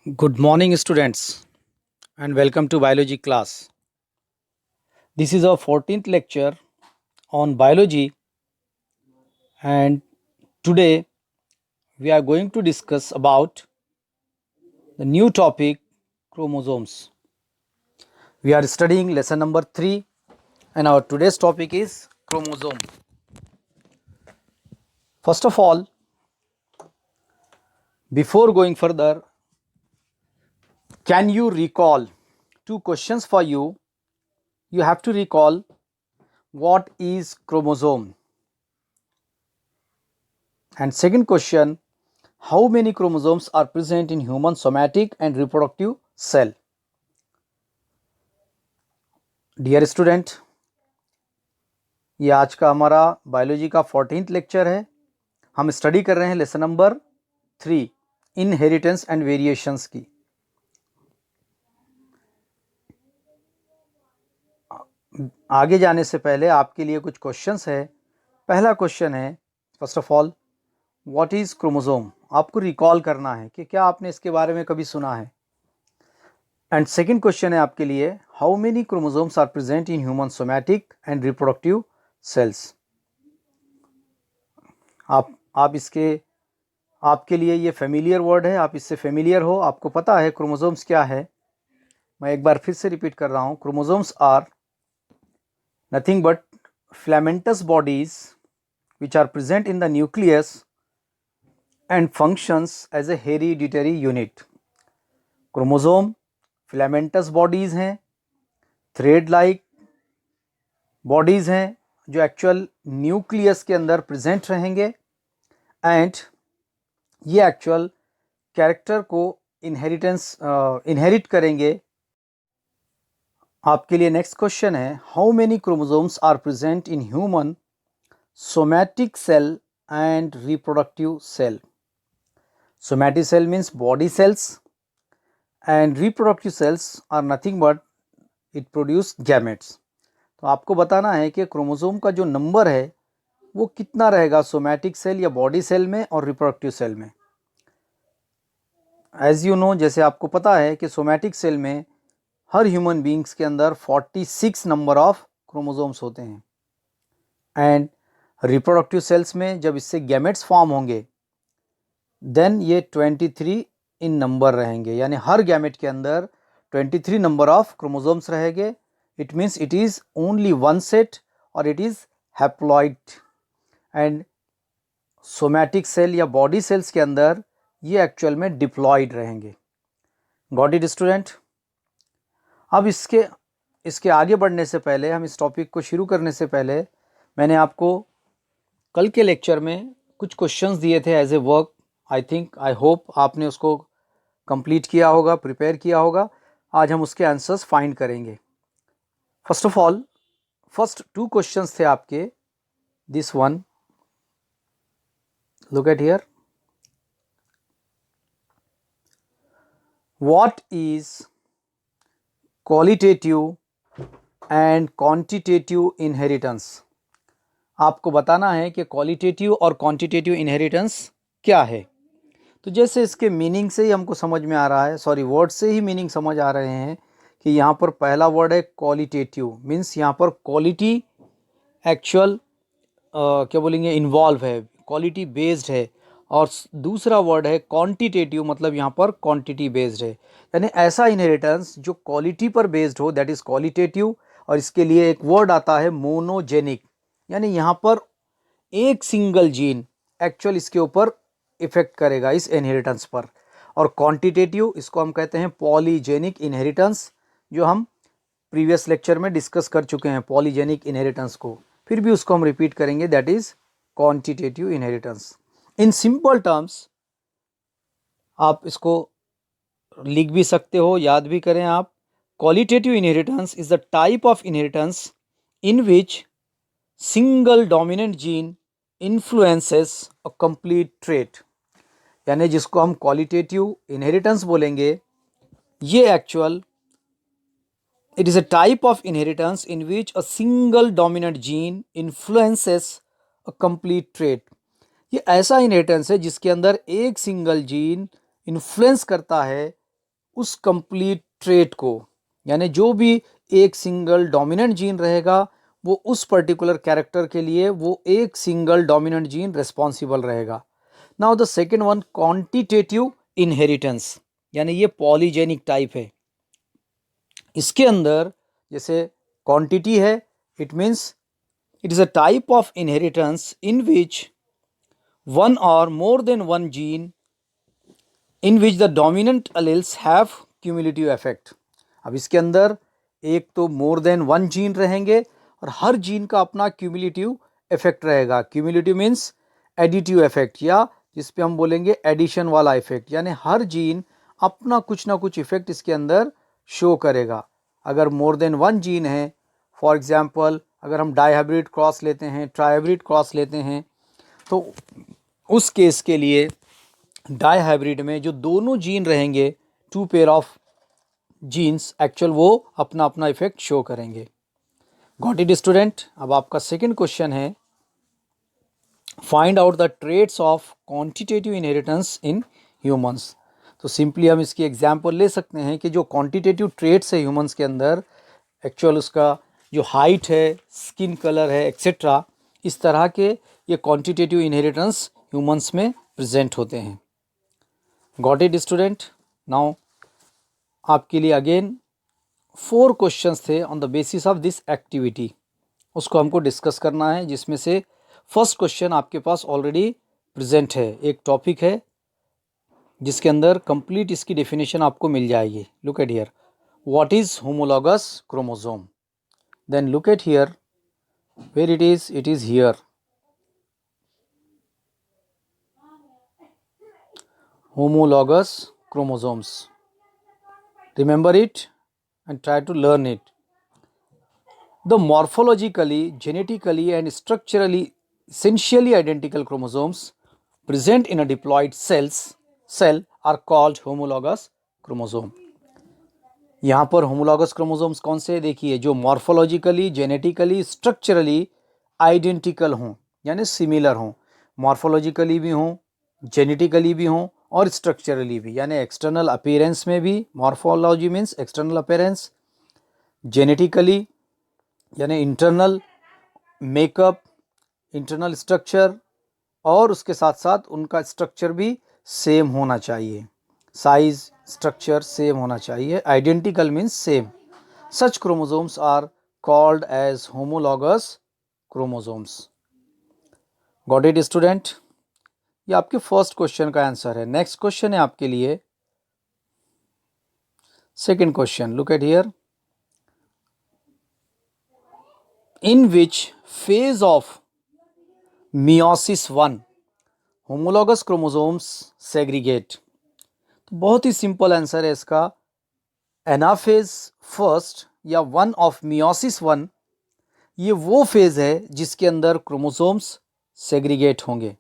Good morning, students, and welcome to biology class. This is our 14th lecture on biology, and today we are going to discuss about the new topic chromosomes. We are studying lesson number 3, and our today's topic is chromosome. First of all, before going further, can you recall two questions for you? You have to recall what is chromosome, and second question, how many chromosomes are present in human somatic and reproductive cell? Dear student, ये आज का हमारा biology का 14th lecture है. हम study कर रहे हैं lesson number 3 inheritance and variations की. आगे जाने से पहले आपके लिए कुछ क्वेश्चंस है. पहला क्वेश्चन है, first of all, what is chromosome. आपको रिकॉल करना है कि क्या आपने इसके बारे में कभी सुना है. एंड सेकंड क्वेश्चन है आपके लिए, how many chromosomes are present in human somatic and reproductive cells. आप इसके आपके लिए ये फेमिलियर वर्ड है, आप इससे फेमिलियर हो, आपको पता है क्रोमोसोम्स क्या है. मैं एक बार फिर से रिपीट कर रहा हूँ. Chromosomes are nothing but filamentous bodies which are present in the nucleus and functions as a hereditary unit. Chromosome filamentous bodies हैं, थ्रेड लाइक बॉडीज हैं जो एक्चुअल न्यूक्लियस के अंदर प्रेजेंट रहेंगे एंड ये एक्चुअल कैरेक्टर को इनहेरिट करेंगे. आपके लिए नेक्स्ट क्वेश्चन है, how many chromosomes are present in human somatic cell and reproductive cell. Somatic cell means body cells and reproductive cells are nothing but it produce gametes. तो आपको बताना है कि क्रोमोसोम का जो नंबर है वो कितना रहेगा सोमैटिक सेल या बॉडी सेल में और रिप्रोडक्टिव सेल में. एज यू नो, जैसे आपको पता है कि सोमैटिक सेल में हर ह्यूमन बींग्स के अंदर 46 नंबर ऑफ क्रोमोसोम्स होते हैं एंड रिप्रोडक्टिव सेल्स में जब इससे गैमेट्स फॉर्म होंगे देन ये 23 इन नंबर रहेंगे, यानी हर गैमेट के अंदर 23 नंबर ऑफ क्रोमोसोम्स रहेंगे. It means it is only one set और it is haploid. And somatic cell या बॉडी सेल्स के अंदर ये एक्चुअल में डिप्लॉइड रहेंगे. Got it student. अब इसके आगे बढ़ने से पहले, हम इस टॉपिक को शुरू करने से पहले, मैंने आपको कल के लेक्चर में कुछ क्वेश्चंस दिए थे as a work. I hope आपने उसको कंप्लीट किया होगा, प्रिपेयर किया होगा. आज हम उसके आंसर्स फाइंड करेंगे. First of all, first 2 questions थे आपके. This one, look at here. What is qualitative and quantitative inheritance. आपको बताना है कि क्वालिटेटिव और क्वांटिटेटिव इनहेरिटेंस क्या है. तो जैसे इसके मीनिंग से ही हमको समझ में आ रहा है, सॉरी वर्ड से ही मीनिंग समझ आ रहे हैं कि यहाँ पर पहला वर्ड है क्वालिटेटिव, मीन्स यहाँ पर क्वालिटी एक्चुअल क्या बोलेंगे इन्वॉल्व है, क्वालिटी बेस्ड है. और दूसरा वर्ड है क्वांटिटेटिव, मतलब यहाँ पर क्वांटिटी बेस्ड है. यानी ऐसा इनहेरिटेंस जो क्वालिटी पर बेस्ड हो, दैट इज़ क्वालिटेटिव. और इसके लिए एक वर्ड आता है मोनोजेनिक, यानी यहाँ पर एक सिंगल जीन एक्चुअल इसके ऊपर इफेक्ट करेगा इस इनहेरिटेंस पर. और क्वांटिटेटिव, इसको हम कहते हैं पॉलीजेनिक इनहेरिटेंस, जो हम प्रीवियस लेक्चर में डिस्कस कर चुके हैं पॉलीजेनिक इनहेरिटेंस को. फिर भी उसको हम रिपीट करेंगे, that is quantitative inheritance. In simple terms आप इसको लिख भी सकते हो, याद भी करें आप. Qualitative inheritance is the type of inheritance in which single dominant gene influences a complete trait. यानी जिसको हम क्वालिटेटिव इनहेरिटेंस बोलेंगे, ये actual it is a type of inheritance in which a single dominant gene influences a complete trait. ये ऐसा inheritance है जिसके अंदर एक सिंगल जीन इन्फ्लुएंस करता है उस कंप्लीट ट्रेट को, यानी जो भी एक सिंगल डोमिनेंट जीन रहेगा वो उस पर्टिकुलर कैरेक्टर के लिए वो एक सिंगल डोमिनेंट जीन रिस्पॉन्सिबल रहेगा। Now the second one quantitative inheritance, यानी ये पॉलीजेनिक टाइप है। इसके अंदर जैसे क्वांटिटी है, it means it is a type of inheritance in which one or more than one gene in which the dominant alleles have cumulative effect। अब इसके अंदर एक तो मोर देन वन जीन रहेंगे और हर जीन का अपना क्यूमुलेटिव इफेक्ट रहेगा। क्यूमुलेटिव मीन्स एडिटिव इफेक्ट, या जिस पे हम बोलेंगे एडिशन वाला इफेक्ट, यानी हर जीन अपना कुछ ना कुछ इफेक्ट इसके अंदर शो करेगा। अगर मोर देन वन जीन है, फॉर एग्जांपल अगर हम डाईहाइब्रिड क्रॉस लेते हैं, ट्राईहाइब्रिड क्रॉस लेते हैं, तो उस केस के लिए डाईहाइब्रिड में जो दोनों जीन रहेंगे, two pair of genes, actual वो अपना अपना इफेक्ट शो करेंगे। Got it student? अब आपका सेकंड क्वेश्चन है, find out the traits of quantitative inheritance in humans. तो सिंपली हम इसकी एग्जांपल ले सकते हैं कि जो क्वांटिटेटिव ट्रेट्स है ह्यूमंस के अंदर, एक्चुअल उसका जो हाइट है, स्किन कलर है, एक्सेट्रा, इस तरह के ये क्वांटिटेटिव इनहेरिटेंस ह्यूमंस में प्रेजेंट होते हैं। Got it student? नाउ आपके लिए अगेन 4 क्वेश्चंस थे on the basis of this activity, उसको हमको डिस्कस करना है, जिसमें से फर्स्ट क्वेश्चन आपके पास ऑलरेडी प्रेजेंट है। एक टॉपिक है जिसके अंदर कंप्लीट इसकी डेफिनेशन आपको मिल जाएगी। Look at here, what is homologous chromosome? Then look at here, where it is here, homologous chromosomes. Remember it and try to learn it. The morphologically, genetically and structurally essentially identical chromosomes present in a diploid cell are called homologous chromosome. यहाँ पर homologous chromosomes कौन से देखिए, जो morphologically, genetically, structurally identical हों, यानी similar हों, morphologically भी हों, genetically भी हों और स्ट्रक्चरली भी, यानी एक्सटर्नल अपीयरेंस में भी, morphology means external appearance, genetically यानी इंटरनल मेकअप, इंटरनल स्ट्रक्चर, और उसके साथ साथ उनका स्ट्रक्चर भी सेम होना चाहिए, साइज स्ट्रक्चर सेम होना चाहिए। Identical means same. Such chromosomes are called as homologous chromosomes. Got it student? ये आपके फर्स्ट क्वेश्चन का आंसर है। नेक्स्ट क्वेश्चन है आपके लिए second question. Look at here, in which phase of meiosis 1 homologous chromosomes segregate? तो बहुत ही simple answer है इसका, एनाफेज फर्स्ट या 1 ऑफ मियोसिस 1, ये वो फेज है जिसके अंदर क्रोमोसोम्स सेग्रीगेट होंगे।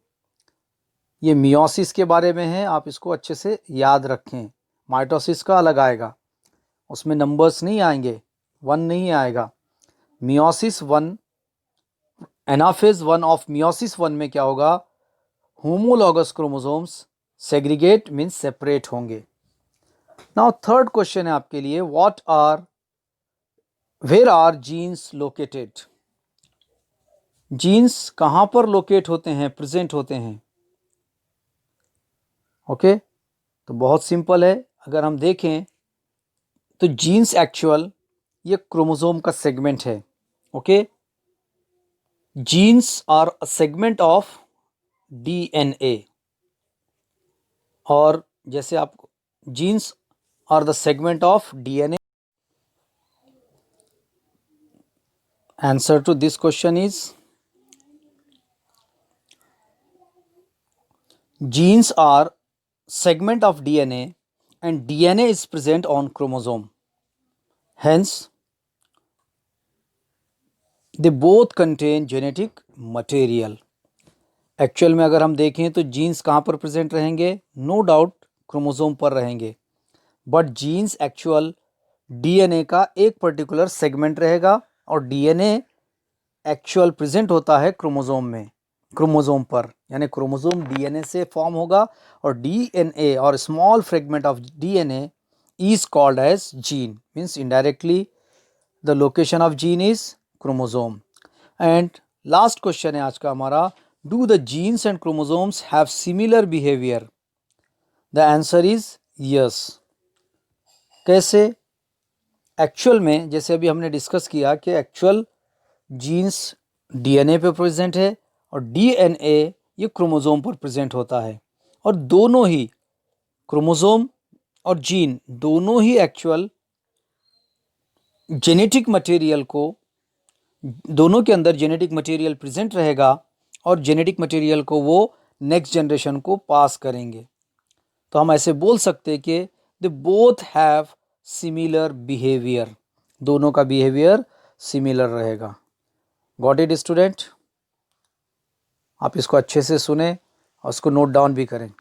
ये मियोसिस के बारे में है, आप इसको अच्छे से याद रखें। माइटोसिस का अलग आएगा, उसमें नंबर्स नहीं आएंगे, 1 नहीं आएगा। मियोसिस 1, एनाफेज 1 ऑफ मियोसिस 1 में क्या होगा, homologous chromosomes segregate means separate होंगे। नाउ थर्ड क्वेश्चन है आपके लिए, where are genes located? Genes कहाँ पर लोकेट होते हैं, प्रेजेंट होते हैं? ओके तो बहुत सिंपल है, अगर हम देखें तो जीन्स एक्चुअल ये क्रोमोसोम का सेगमेंट है। Okay, genes are a segment of DNA, और जैसे आप genes are the segment of DNA, answer to this question is genes are segment of DNA and DNA is present on chromosome, hence they both contain genetic material। Actual में अगर हम देखें तो jeans कहाँ पर प्रेजेंट रहेंगे, no doubt chromosome पर रहेंगे, बट जीन्स एक्चुअल डीएनए का एक पर्टिकुलर सेगमेंट रहेगा और डीएनए एक्चुअल प्रेजेंट होता है क्रोमोसोम में, क्रोमोसोम पर, यानी क्रोमोसोम डीएनए से फॉर्म होगा और डीएनए और small fragment of DNA is called as gene, means indirectly the location of gene is chromosome. And last question है आज का हमारा, do the genes and chromosomes have similar behavior? The answer is yes. कैसे? Actual में जैसे अभी हमने discuss किया कि एक्चुअल जीन्स डीएनए पे प्रेजेंट है और डीएनए ये क्रोमोसोम पर प्रेजेंट होता है, और दोनों ही क्रोमोसोम और जीन दोनों ही एक्चुअल जेनेटिक मटेरियल को, दोनों के अंदर जेनेटिक मटेरियल प्रेजेंट रहेगा और जेनेटिक मटेरियल को वो नेक्स्ट जनरेशन को पास करेंगे। तो हम ऐसे बोल सकते हैं कि they both have similar behaviour, दोनों का बिहेवियर सिमिलर रहेगा। Got it student? आप इसको अच्छे से सुने और उसको नोट डाउन भी करें।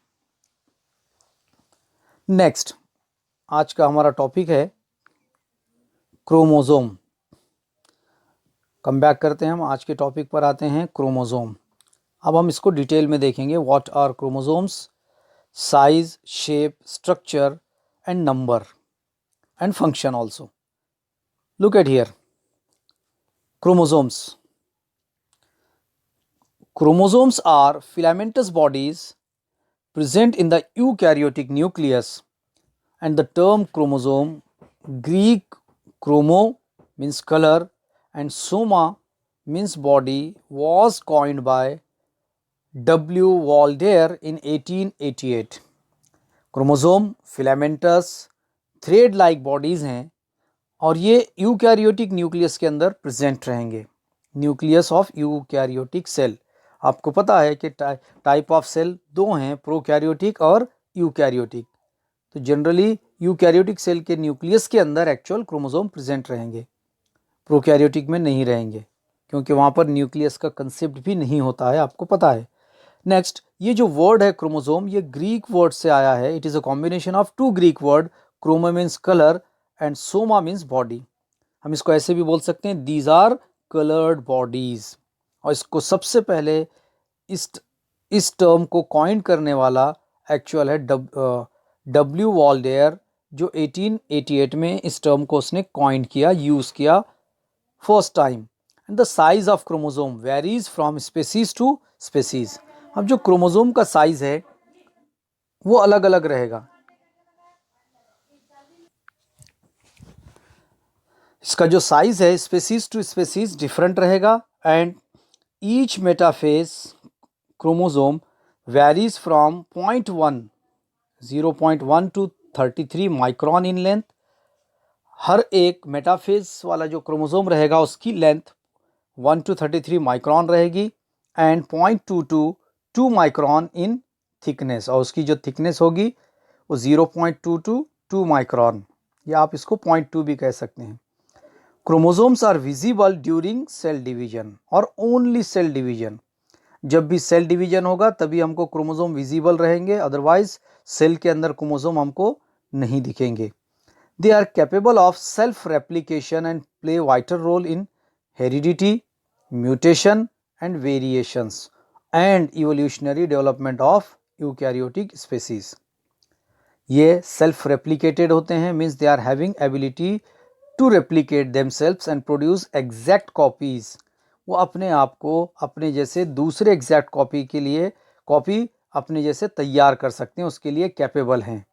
नेक्स्ट आज का हमारा टॉपिक है क्रोमोसोम। कम बैक करते हैं, हम आज के टॉपिक पर आते हैं क्रोमोसोम। अब हम इसको डिटेल में देखेंगे। What are chromosomes, size, shape, structure and number and function also. Look at here, chromosomes. Chromosomes are filamentous bodies present in the eukaryotic nucleus, and the term chromosome, Greek chromo means color and soma means body, was coined by W. Waldeyer in 1888. Chromosome filamentous thread like bodies हैं और ये eukaryotic nucleus के अंदर present रहेंगे। Nucleus of eukaryotic cell, आपको पता है कि टाइप ऑफ सेल दो हैं, प्रोकैरियोटिक और यूकैरियोटिक। तो जनरली यूकैरियोटिक सेल के न्यूक्लियस के अंदर एक्चुअल क्रोमोसोम प्रेजेंट रहेंगे, प्रोकैरियोटिक में नहीं रहेंगे क्योंकि वहाँ पर न्यूक्लियस का कंसेप्ट भी नहीं होता है, आपको पता है। नेक्स्ट, ये जो वर्ड है क्रोमोसोम, ये ग्रीक वर्ड से आया है। It is a combination of two Greek word, chromo means colour and soma means body. हम इसको ऐसे भी बोल सकते हैं, दीज आर कलर्ड बॉडीज़। और इसको सबसे पहले इस टर्म को कॉइन करने वाला एक्चुअल है डब्ल्यू वॉल्डेयर, जो 1888 में इस टर्म को उसने कॉइन किया, यूज़ किया first time. And the size of chromosome varies from species to species. अब जो क्रोमोसोम का साइज है वो अलग अलग रहेगा। इसका जो साइज है स्पेसीज टू स्पेसीज डिफरेंट रहेगा। And each metaphase chromosome varies from 0.1 to 33 micron in length. हर एक मेटाफेज वाला जो क्रोमोसोम रहेगा उसकी लेंथ 1 टू 33 माइक्रोन रहेगी and 0.2 to 2 micron in thickness, और उसकी जो थिकनेस होगी वो 0.2 टू 2 माइक्रोन, या आप इसको 0.2 भी कह सकते हैं। Chromosomes are visible during cell division और ओनली सेल डिवीजन। जब भी सेल डिवीजन होगा तभी हमको क्रोमोसोम विजिबल रहेंगे, अदरवाइज सेल के अंदर क्रोमोसोम हमको नहीं दिखेंगे। They are capable of self replication and play vital role in heredity, mutation and variations and evolutionary development of eukaryotic species. ये सेल्फ रेप्लिकेटेड होते हैं, means they are having ability to replicate themselves and produce exact copies. वो अपने आप को अपने जैसे दूसरे एग्जैक्ट कॉपी के लिए कॉपी अपने जैसे तैयार कर सकते हैं, उसके लिए कैपेबल हैं।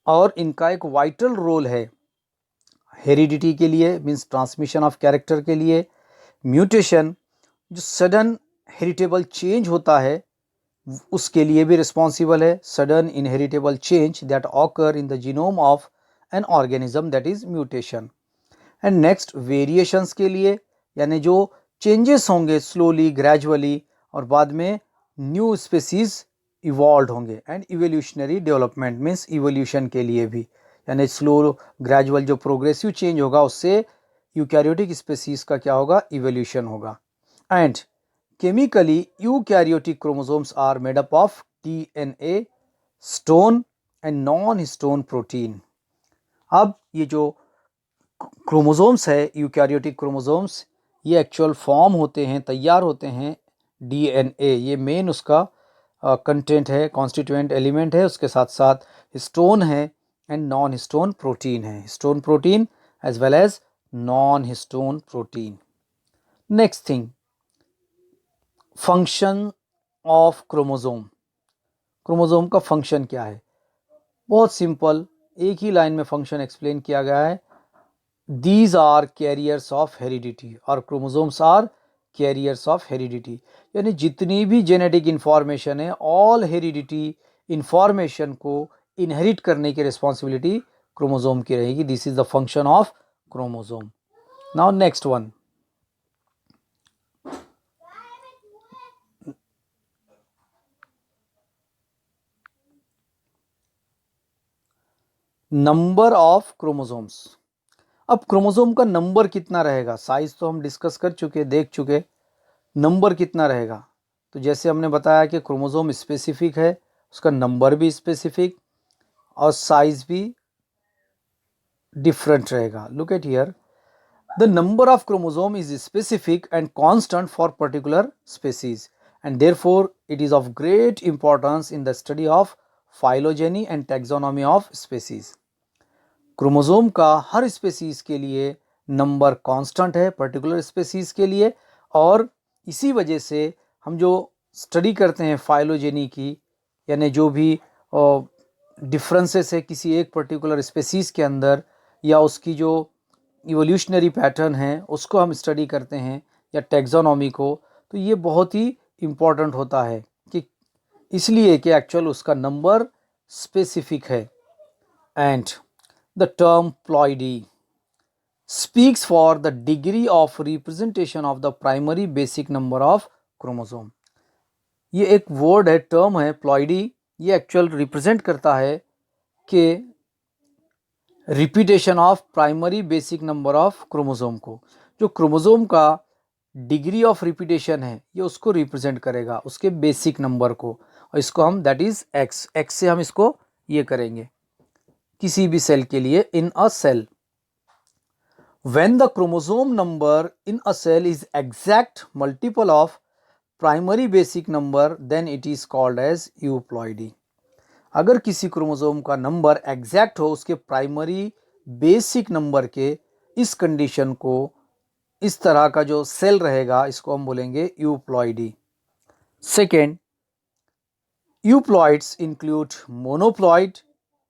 और इनका एक वाइटल रोल है हेरिडिटी के लिए, मीन्स ट्रांसमिशन ऑफ कैरेक्टर के लिए, म्यूटेशन जो सडन हेरिटेबल चेंज होता है उसके लिए भी रिस्पॉन्सिबल है, sudden inheritable change that occur in the genome of an organism, that is mutation. And next, variations के लिए, यानी जो चेंजेस होंगे स्लोली ग्रेजुअली और बाद में न्यू स्पीसीज इवॉल्व होंगे। And evolutionary development means evolution के लिए भी, यानी स्लो ग्रेजुअल जो प्रोग्रेसिव चेंज होगा उससे यूकैरियोटिक स्पीसीज का क्या होगा, इवोल्यूशन होगा। And chemically eukaryotic chromosomes are made up of DNA, histone and non histone protein. अब ये जो क्रोमोसोम्स है यूकैरियोटिक क्रोमोसोम्स, ये एक्चुअल फॉर्म होते हैं, तैयार होते हैं डीएनए, ये मेन उसका कंटेंट है, कॉन्स्टिट्यूएंट एलिमेंट है, उसके साथ साथ स्टोन है एंड नॉन हिस्टोन प्रोटीन है, histone protein as well as non histone protein. Next thing, function of chromosome. Chromosome का फंक्शन क्या है? बहुत सिंपल, एक ही लाइन में फंक्शन एक्सप्लेन किया गया है। These are carriers of heredity, और chromosomes are carriers of heredity, यानी जितनी भी जेनेटिक इंफॉर्मेशन है, ऑल हेरिडिटी इंफॉर्मेशन को इनहेरिट करने की रिस्पॉन्सिबिलिटी क्रोमोसोम की रहेगी। This is the function of chromosome. Now next one, number of chromosomes. अब क्रोमोसोम का नंबर कितना रहेगा? साइज तो हम डिस्कस कर चुके, देख चुके। नंबर कितना रहेगा? तो जैसे हमने बताया कि क्रोमोसोम स्पेसिफिक है, उसका नंबर भी स्पेसिफिक और साइज भी डिफरेंट रहेगा। Look at here, the number of chromosome is specific and constant for particular species and therefore it is of great importance in the study of phylogeny and taxonomy of species. Chromosome का हर species के लिए number constant है particular species के लिए, और इसी वजह से हम जो स्टडी करते हैं फाइलोजेनी की, यानी जो भी डिफरेंसेस है किसी एक पर्टिकुलर स्पीसीज के अंदर, या उसकी जो इवोल्यूशनरी पैटर्न है उसको हम स्टडी करते हैं, या टैक्सोनॉमी को, तो ये बहुत ही इम्पॉर्टेंट होता है कि इसलिए कि एक्चुअल उसका नंबर स्पेसिफिक है। And the term ploidy speaks for the degree of representation of the primary basic number of chromosome। ये एक वर्ड है, टर्म है प्लॉइडी, ये एक्चुअल रिप्रेजेंट करता है कि repetition of primary basic number of chromosome को, जो क्रोमोसोम का डिग्री ऑफ रिपीटेशन है ये उसको रिप्रेजेंट करेगा, उसके बेसिक नंबर को, और इसको हम दैट इज एक्स, एक्स से हम इसको ये करेंगे किसी भी सेल के लिए इन a cell. When the chromosome number in a cell is exact multiple of primary basic number, then it is called as euploidy। अगर किसी क्रोमोसोम का नंबर एग्जैक्ट हो उसके प्राइमरी बेसिक नंबर के, इस कंडीशन को, इस तरह का जो सेल रहेगा इसको हम बोलेंगे euploidy. Second, euploids include monoploid,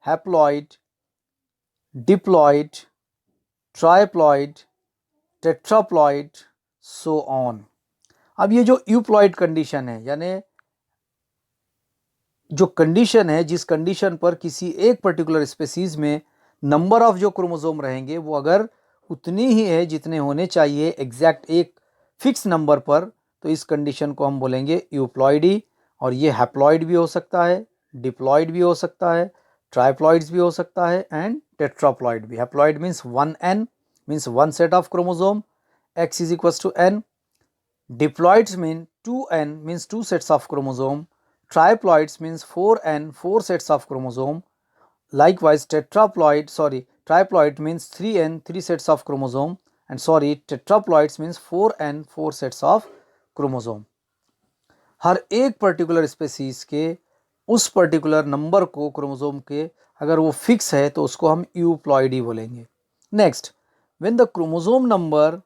haploid, diploid, triploid, tetraploid, so on. अब ये जो यूप्लॉइड कंडीशन है, यानी जो कंडीशन है जिस कंडीशन पर किसी एक पर्टिकुलर स्पीसीज में नंबर ऑफ जो क्रोमोसोम रहेंगे वो अगर उतनी ही है जितने होने चाहिए एग्जैक्ट एक फिक्स नंबर पर, तो इस कंडीशन को हम बोलेंगे यूप्लॉइडी। और ये हैप्लॉइड भी हो सकता है, डिप्लॉइड भी हो सकता है, ट्राइप्लॉइड्स भी हो सकता है, एंड टेट्राप्लॉइड भी। Haploid means 1n, means one set of chromosome, x is equals to n. Diploids mean 2n, means two sets of chromosome. Triploids means 4n, four sets of chromosome. Likewise triploid means 3n, three sets of chromosome, and tetraploids means 4n, four sets of chromosome। हर एक particular species के उस particular number को chromosome के अगर वो fix है तो उसको हम यूप्लॉइडी बोलेंगे। Next, when the chromosome number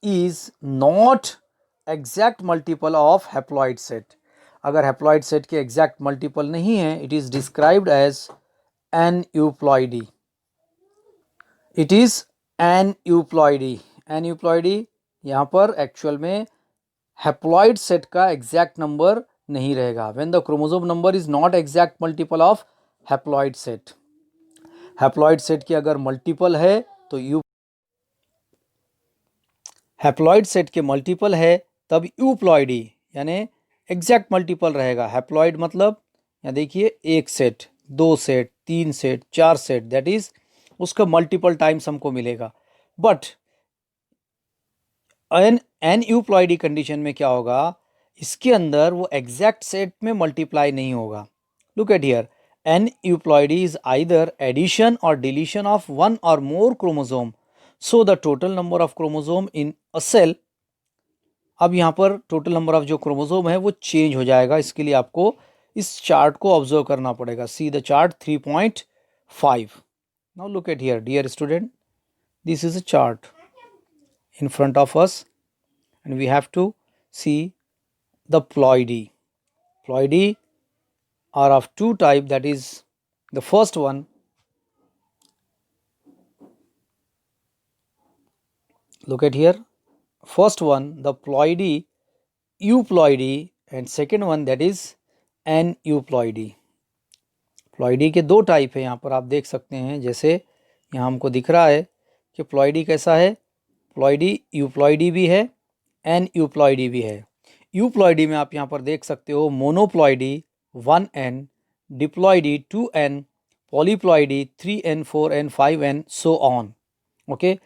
is not exact multiple of haploid set, अगर haploid set के exact multiple नहीं है, it is described as aneuploidy। it is aneuploidy। aneuploidy यहाँ पर एक्चुअल में haploid set का exact नंबर नहीं रहेगा। when the chromosome number is not exact multiple of haploid set, haploid set की अगर multiple है तो हैप्लॉइड सेट के मल्टीपल है तब यूप्लॉइडी, यानी एग्जैक्ट मल्टीपल रहेगा। हैप्लॉइड मतलब यहाँ देखिए एक सेट, दो सेट, तीन सेट, चार सेट, दैट इज उसका मल्टीपल टाइम्स हमको मिलेगा। बट एन यूप्लॉइडी कंडीशन में क्या होगा, इसके अंदर वो एग्जैक्ट सेट में मल्टीप्लाई नहीं होगा। Look at here, aneuploidy is either addition or deletion of one or more chromosome, so the total number of chromosome in a cell. अब यहाँ पर टोटल नंबर ऑफ जो क्रोमोसोम है वो change हो जाएगा। इसके लिए आपको इस चार्ट को ऑब्जर्व करना पड़ेगा। See the chart 3.5। Now look at here, dear student, this is a chart in front of us and we have to see the ploidy. Ploidy are of two type, that is the first one, look at here, first one the ploidy, euploidy, and second one that is aneuploidy. Ploidy के दो type है यहाँ पर आप देख सकते हैं, जैसे यहाँ हमको दिख रहा है कि प्लॉइडी कैसा है, प्लॉइडी यूप्लॉइडी भी है, एनयूप्लॉइडी भी है। यूप्लॉइडी में आप यहाँ पर देख सकते हो monoploidy 1n, diploidy 2n, polyploidy 3n, 4n, 5n, so on. Okay,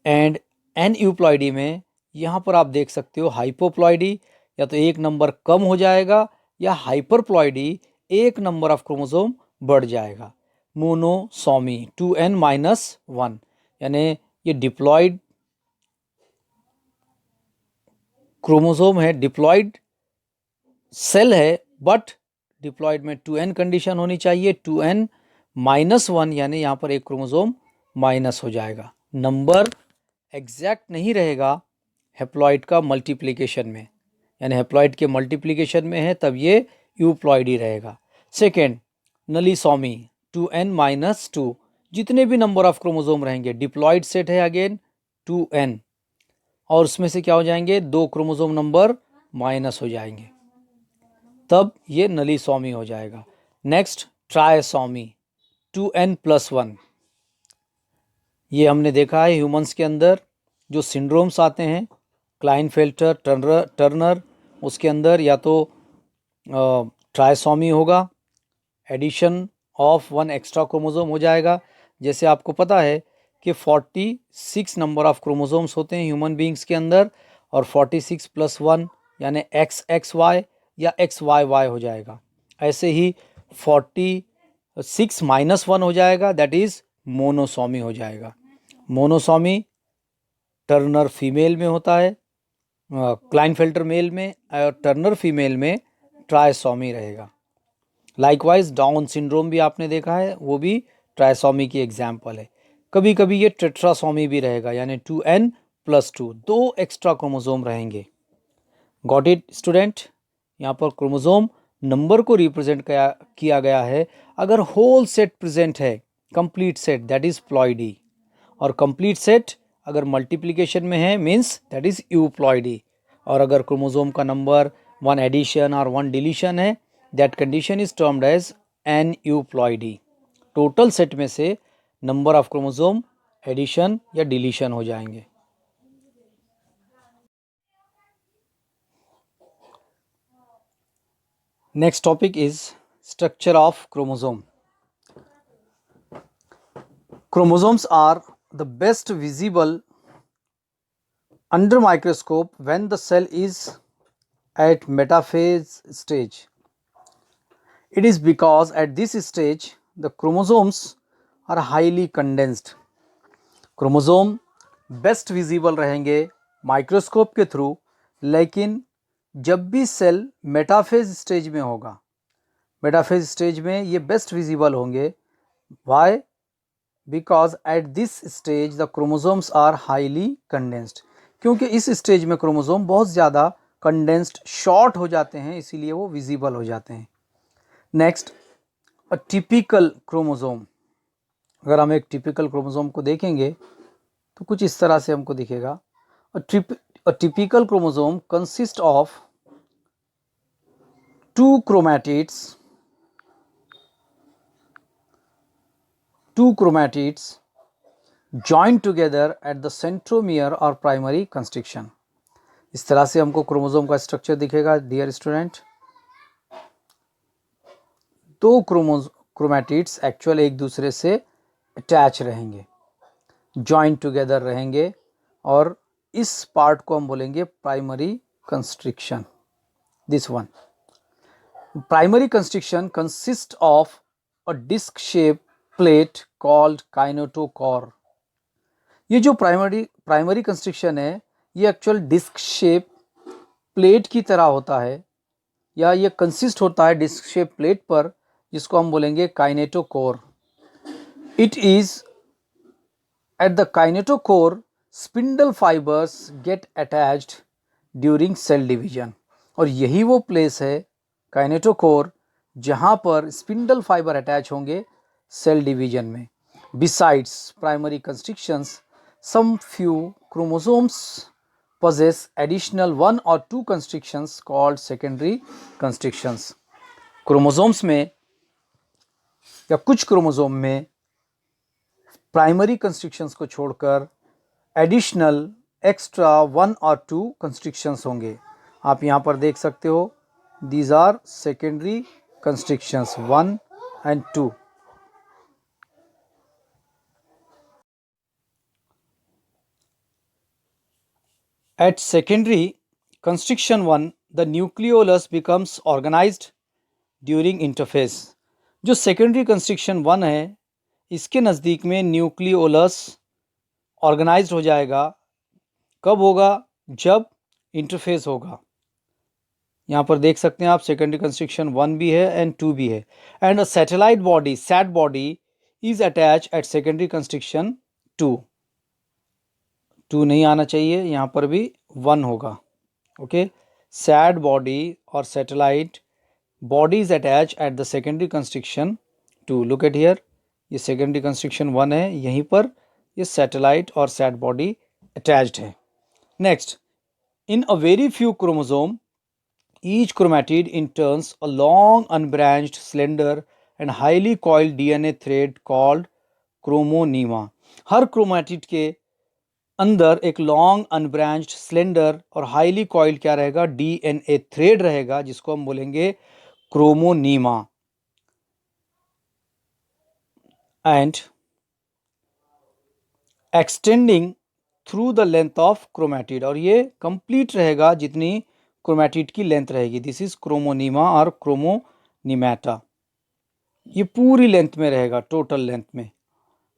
and aneuploidy में यहाँ पर आप देख सकते हो हाइपोप्लॉइडी, या तो एक नंबर कम हो जाएगा, या हाइपरप्लॉइडी एक नंबर ऑफ क्रोमोसोम बढ़ जाएगा। मोनोसोमी 2n-1, यानी ये डिप्लॉइड क्रोमोसोम है, डिप्लॉइड सेल है, बट डिप्लॉइड में 2n कंडीशन होनी चाहिए, 2n-1, यानी यहाँ पर एक क्रोमोसोम माइनस हो जाएगा, नंबर एग्जैक्ट नहीं रहेगा हेप्लॉइड का मल्टीप्लिकेशन में, यानी हेप्लॉइड के मल्टीप्लिकेशन में है तब ये यूप्लॉइडी रहेगा। सेकेंड नलीसोमी 2n-2, जितने भी नंबर ऑफ क्रोमोसोम रहेंगे, डिप्लॉइड सेट है अगेन 2n, और उसमें से क्या हो जाएंगे, दो क्रोमोसोम नंबर माइनस हो जाएंगे, तब ये नलीसोमी हो जाएगा। नेक्स्ट ट्रायसोमी 2n+1, ये हमने देखा है ह्यूमंस के अंदर जो सिंड्रोम्स आते हैं, क्लाइनफेल्टर, टर्नर, उसके अंदर या तो ट्रायसोमी होगा, एडिशन ऑफ 1 एक्स्ट्रा क्रोमोसोम हो जाएगा। जैसे आपको पता है कि 46 नंबर ऑफ क्रोमोसोम्स होते हैं ह्यूमन बींग्स के अंदर, और 46+1 यानी XXY या XYY हो जाएगा। ऐसे ही 46-1 हो जाएगा, दैट इज़ मोनोसोमी हो जाएगा। मोनोसोमी टर्नर फीमेल में होता है, क्लाइनफेल्टर मेल में, और टर्नर फीमेल में ट्रायसोमी रहेगा। लाइकवाइज डाउन सिंड्रोम भी आपने देखा है, वो भी ट्रायसोमी की एग्जाम्पल है। कभी कभी ये टेट्रासोमी भी रहेगा, यानी 2n+2, दो एक्स्ट्रा क्रोमोसोम रहेंगे। Got it student? यहाँ पर क्रोमोसोम नंबर को रिप्रेजेंट किया गया है। अगर होल सेट प्रेजेंट है, complete set, that is ploidy, और कंप्लीट सेट अगर मल्टीप्लिकेशन में है मीन्स दैट इज यूप्लॉइडी, और अगर क्रोमोसोम का नंबर 1 एडिशन और 1 डिलीशन है, that condition is termed as aneuploidy. Total set में से नंबर ऑफ क्रोमोसोम एडिशन या डिलीशन हो जाएंगे। Next topic is structure of chromosome. Chromosomes are the best visible under microscope when the cell is at metaphase stage. It is because at this stage the chromosomes are highly condensed. Chromosome best visible रहेंगे microscope के through, लेकिन जब भी cell metaphase stage में होगा, metaphase stage में ये best visible होंगे। Why? Because at this stage the chromosomes are highly condensed, क्योंकि इस स्टेज में क्रोमोसोम बहुत ज़्यादा कंडेंस्ड, शॉर्ट हो जाते हैं, इसीलिए वो विजिबल हो जाते हैं। Next a typical chromosome. अगर हम एक टिपिकल क्रोमोसोम को देखेंगे तो कुछ इस तरह से हमको दिखेगा। A typical chromosome consist of 2 chromatids joined together at the centromere or primary constriction। इस तरह से हमको क्रोमोसोम का स्ट्रक्चर दिखेगा डियर स्टूडेंट। 2 क्रोमैटिड्स एक्चुअल एक दूसरे से अटैच रहेंगे, जॉइंट टुगेदर रहेंगे, और इस पार्ट को हम बोलेंगे primary constriction. This one primary constriction consist of a disc shape plate called kinetochore. ये जो प्राइमरी कंस्ट्रिक्शन है, ये एक्चुअल डिस्क शेप प्लेट की तरह होता है, या ये कंसिस्ट होता है डिस्क शेप प्लेट पर, जिसको हम बोलेंगे kinetochore. It is At the kinetochore, spindle fibers get attached during cell division. और यही वो प्लेस है काइनेटोकोर जहाँ पर स्पिंडल फाइबर अटैच होंगे सेल डिवीजन में. Besides primary constrictions, some few chromosomes possess additional one or two constrictions called secondary constrictions. Chromosomes में या कुछ क्रोमोसोम में प्राइमरी कंस्ट्रिक्शंस को छोड़कर एडिशनल एक्स्ट्रा वन और टू कंस्ट्रिक्शंस होंगे. आप यहाँ पर देख सकते हो, these are secondary कंस्ट्रिक्शंस 1 and 2. At secondary constriction 1, the nucleolus becomes organized during interphase. जो सेकेंडरी कंस्ट्रिक्शन 1 है, इसके नज़दीक में न्यूक्लियोलस ऑर्गेनाइज्ड हो जाएगा. कब होगा? जब इंटरफेस होगा. यहाँ पर देख सकते हैं आप, सेकेंडरी कंस्ट्रिक्शन 1 भी है एंड 2 भी है. And a satellite body, sat body is attach at secondary constriction 2. 2 नहीं आना चाहिए, यहाँ पर भी 1 होगा. ओके, सैड बॉडी और satellite body is attach at the secondary constriction 2. Look at here, ये सेकेंडरी कंस्ट्रिक्शन 1 है, यहीं पर ये सैटेलाइट और सैड बॉडी अटैच्ड है. Next, in a very few chromosome each chromatid in turns a long unbranched slender and highly coiled DNA thread called chromonema. हर chromatid के अंदर एक लॉन्ग अनब्रांच्ड स्लेंडर और हाईली कॉइल्ड क्या रहेगा? DNA thread रहेगा, जिसको हम बोलेंगे chromonema. And extending through the length of chromatid, और ये कंप्लीट रहेगा जितनी क्रोमैटिड की लेंथ रहेगी. दिस इज क्रोमोनीमा और क्रोमोनीमेटा. ये पूरी लेंथ में रहेगा, टोटल लेंथ में.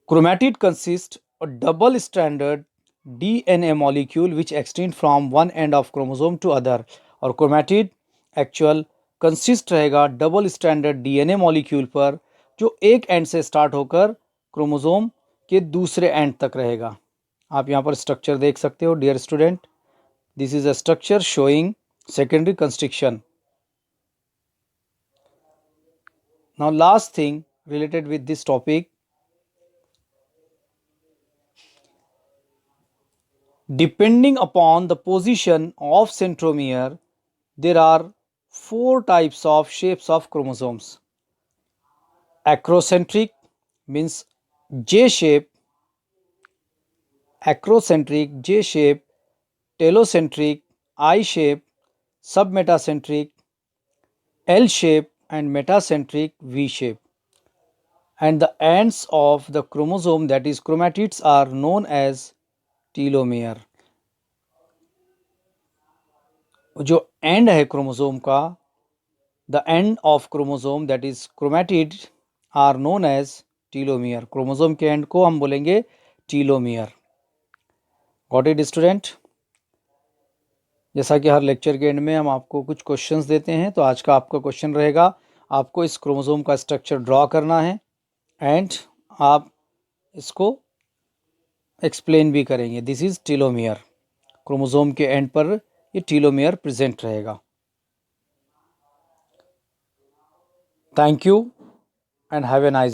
Chromatid consist a double standard DNA molecule which extend from one end of chromosome to other. और क्रोमैटिड एक्चुअल कंसिस्ट रहेगा डबल स्टैंडर्ड डीएनए मॉलिक्यूल पर, जो एक एंड से स्टार्ट होकर क्रोमोसोम के दूसरे एंड तक रहेगा. आप यहाँ पर स्ट्रक्चर देख सकते हो dear student. This is a structure showing secondary constriction. Now last thing related with this topic, depending upon the position of centromere, there are 4 types of shapes of chromosomes. Acrocentric means J shape, acrocentric J shape, telocentric I shape, submetacentric L shape and metacentric V shape. And the ends of the chromosome, that is chromatids, are known as telomere. जो end है chromosome का, the end of chromosome that is chromatid are known as telomere. Chromosome के end को हम बोलेंगे telomere. Got it student? जैसा कि हर lecture के एंड में हम आपको कुछ क्वेश्चंस देते हैं, तो आज का आपका क्वेश्चन रहेगा, आपको इस क्रोमोसोम का स्ट्रक्चर ड्रॉ करना है एंड आप इसको एक्सप्लेन भी करेंगे. This is telomere. क्रोमोसोम के एंड पर ये टीलोमियर प्रेजेंट रहेगा. Thank you and have a nice